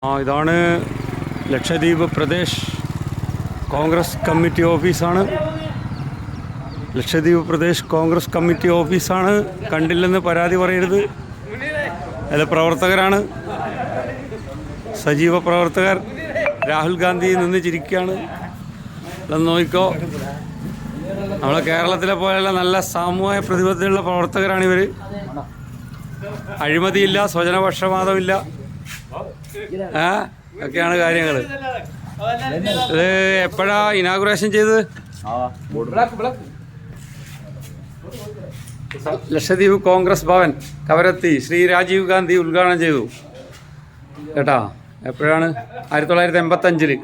ഇതാണ് ലക്ഷദ്വീപ് പ്രദേശ് കോൺഗ്രസ് കമ്മിറ്റി ഓഫീസാണ്. ലക്ഷദ്വീപ് പ്രദേശ് കോൺഗ്രസ് കമ്മിറ്റി ഓഫീസാണ്. കണ്ടില്ലെന്ന് പരാതി പറയരുത്. അതിലെ പ്രവർത്തകരാണ്, സജീവ പ്രവർത്തകർ. രാഹുൽ ഗാന്ധി നിന്ന് ചിരിക്കുകയാണ്. ഇതൊന്ന് നോക്കിക്കോ. നമ്മളെ കേരളത്തിലെ പോലെയുള്ള നല്ല സാമൂഹിക പ്രതിബദ്ധതയുള്ള പ്രവർത്തകരാണിവർ. അഴിമതിയില്ല, സ്വജനപക്ഷപാതമില്ല, ഒക്കെയാണ് കാര്യങ്ങൾ. ഇത് എപ്പോഴാ ഇനാഗുറേഷൻ ചെയ്തത്? ലക്ഷദ്വീപ് കോൺഗ്രസ് ഭവൻ കവരത്തി ശ്രീ രാജീവ് ഗാന്ധി ഉദ്ഘാടനം ചെയ്തു കേട്ടാ. എപ്പോഴാണ്? 1985.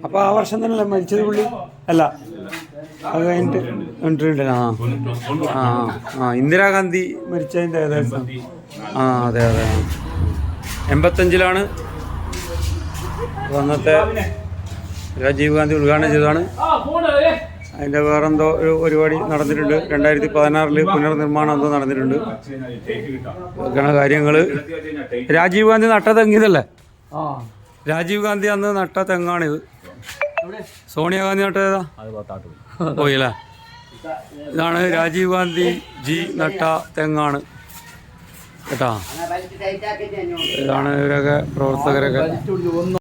അപ്പോൾ ആ വർഷം തന്നെയല്ലേ മരിച്ചത് പുള്ളി? അല്ല, അത് കഴിഞ്ഞിട്ട് ഇന്ദിരാഗാന്ധി മരിച്ചതിൻ്റെ ഏകദേശം അതെ 85 അന്നത്തെ രാജീവ് ഗാന്ധി ഉദ്ഘാടനം ചെയ്തതാണ്. അതിൻ്റെ വേറെന്തോ ഒരു പരിപാടി നടന്നിട്ടുണ്ട്. 2016 പുനർനിർമ്മാണം എന്തോ നടന്നിട്ടുണ്ട്. ഇതൊക്കെയാണ് കാര്യങ്ങൾ. രാജീവ് ഗാന്ധി നട്ട തെങ്ങിതല്ലേ? രാജീവ് ഗാന്ധി അന്ന് നട്ട തെങ്ങാണിത്. സോണിയാഗാന്ധി നട്ടതാ പോയില്ലേ? ഇതാണ് രാജീവ് ഗാന്ധി ജി നട്ട തെങ്ങാണ് കേട്ടാ. ഇതാണ് ഇവരൊക്കെ പ്രവർത്തകരൊക്കെ.